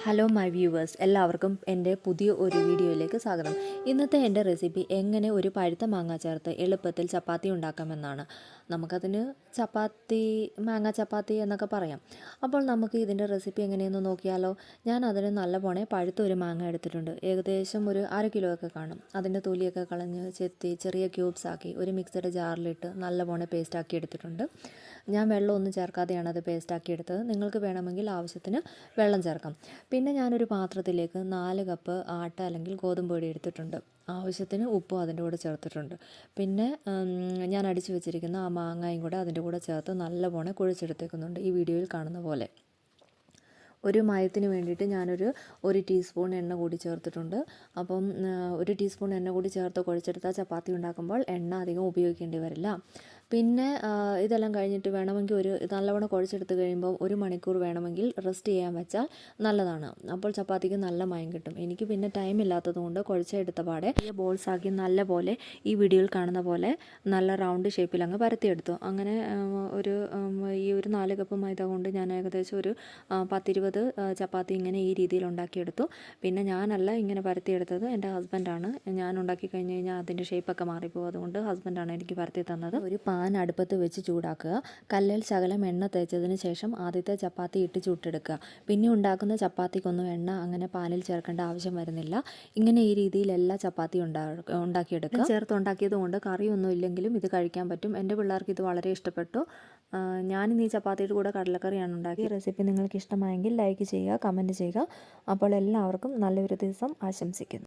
Hello my viewers, എല്ലാവർക്കും എൻ്റെ പുതിയ ഒരു വീഡിയോയിലേക്ക് സ്വാഗതം. ഇന്നത്തെ എൻ്റെ റെസിപ്പി എങ്ങനെ ഒരു പഴുത്ത മാങ്ങ ചേർത്ത് എളുപ്പത്തിൽ ചപ്പാത്തി ഉണ്ടാക്കാമെന്നാണ്. നമുക്കതിന് മാങ്ങ ചപ്പാത്തി എന്നൊക്കെ പറയാം. അപ്പോൾ നമുക്ക് ഇതിൻ്റെ റെസിപ്പി എങ്ങനെയെന്ന് നോക്കിയാലോ. ഞാൻ അതിന് നല്ലപോലെ പഴുത്ത ഒരു മാങ്ങ എടുത്തിട്ടുണ്ട്. ഏകദേശം ഒരു 1/2 കിലോ ഒക്കെ കാണും. അതിൻ്റെ തൊലിയൊക്കെ കളഞ്ഞ് ചെത്തി ചെറിയ ക്യൂബ്സ് ആക്കി ഒരു മിക്സിയുടെ ജാറിലിട്ട് നല്ലപോലെ പേസ്റ്റാക്കി എടുത്തിട്ടുണ്ട്. ഞാൻ വെള്ളമൊന്നും ചേർക്കാതെയാണ് അത് പേസ്റ്റാക്കി എടുത്തത്. നിങ്ങൾക്ക് വേണമെങ്കിൽ ആവശ്യത്തിന് വെള്ളം ചേർക്കാം. പിന്നെ ഞാനൊരു പാത്രത്തിലേക്ക് 4 കപ്പ് ആട്ട അല്ലെങ്കിൽ ഗോതമ്പ് പൊടി എടുത്തിട്ടുണ്ട്. ആവശ്യത്തിന് ഉപ്പും അതിൻ്റെ കൂടെ ചേർത്തിട്ടുണ്ട്. പിന്നെ ഞാൻ അടിച്ചു വെച്ചിരിക്കുന്ന ആ മാങ്ങയും കൂടെ അതിൻ്റെ കൂടെ ചേർത്ത് നല്ലപോലെ കുഴച്ചെടുത്തേക്കുന്നുണ്ട്, ഈ വീഡിയോയിൽ കാണുന്ന പോലെ. ഒരു മയത്തിന് വേണ്ടിയിട്ട് ഞാനൊരു 1 ടീസ്പൂൺ എണ്ണ കൂടി ചേർത്തിട്ടുണ്ട്. അപ്പം 1 ടീസ്പൂൺ എണ്ണ കൂടി ചേർത്ത് കുഴച്ചെടുത്താൽ ചപ്പാത്തി ഉണ്ടാക്കുമ്പോൾ എണ്ണ അധികം ഉപയോഗിക്കേണ്ടി വരില്ല. പിന്നെ ഇതെല്ലാം കഴിഞ്ഞിട്ട് വേണമെങ്കിൽ നല്ലവണ്ണം കുഴച്ചെടുത്ത് കഴിയുമ്പോൾ 1 മണിക്കൂർ വേണമെങ്കിൽ റെസ്റ്റ് ചെയ്യാൻ വെച്ചാൽ നല്ലതാണ്. അപ്പോൾ ചപ്പാത്തിക്ക് നല്ല മയം കിട്ടും. എനിക്ക് പിന്നെ ടൈം ഇല്ലാത്തതുകൊണ്ട് കുഴച്ചെടുത്ത പാടെ ഈ ബോൾസാക്കി നല്ല പോലെ ഈ വീഡിയോയിൽ കാണുന്ന പോലെ നല്ല റൗണ്ട് ഷേപ്പിൽ അങ്ങ് പരത്തിയെടുത്തു. അങ്ങനെ ഈ ഒരു 4 കപ്പ് മൈദ കൊണ്ട് ഞാൻ ഏകദേശം ഒരു 10-20 ചപ്പാത്തി ഇങ്ങനെ ഈ രീതിയിൽ ഉണ്ടാക്കിയെടുത്തു. പിന്നെ ഞാനല്ല ഇങ്ങനെ പരത്തിയെടുത്തത്, എൻ്റെ ഹസ്ബൻഡാണ്. ഞാൻ ഉണ്ടാക്കി കഴിഞ്ഞ് കഴിഞ്ഞാൽ അതിൻ്റെ ഷേപ്പൊക്കെ മാറിപ്പോകും. അതുകൊണ്ട് ഹസ്ബൻഡാണ് എനിക്ക് പരത്തി തന്നത്. ഒരു പാൻ അടുപ്പത്ത് വെച്ച് ചൂടാക്കുക. കല്ലിൽ ശകലം എണ്ണ തേച്ചതിന് ശേഷം ആദ്യത്തെ ചപ്പാത്തി ഇട്ട് ചുട്ടെടുക്കുക. പിന്നെ ഉണ്ടാക്കുന്ന ചപ്പാത്തിക്കൊന്നും എണ്ണ അങ്ങനെ പാനിൽ ചേർക്കേണ്ട ആവശ്യം വരുന്നില്ല. ഇങ്ങനെ ഈ രീതിയിൽ എല്ലാ ചപ്പാത്തിയും ഉണ്ടാക്കിയെടുക്കുക. ചേർത്ത് ഉണ്ടാക്കിയത് കൊണ്ട് കറിയൊന്നും ഇല്ലെങ്കിലും ഇത് കഴിക്കാൻ പറ്റും. എൻ്റെ പിള്ളേർക്ക് ഇത് വളരെ ഇഷ്ടപ്പെട്ടു. ഞാനിന്ന് ഈ ചപ്പാത്തിയുടെ കൂടെ കടലക്കറിയാണ് ഉണ്ടാക്കി. ഈ റെസിപ്പി നിങ്ങൾക്ക് ഇഷ്ടമായെങ്കിൽ ലൈക്ക് ചെയ്യുക, കമൻറ്റ് ചെയ്യുക. അപ്പോൾ എല്ലാവർക്കും നല്ലൊരു ദിവസം ആശംസിക്കുന്നു.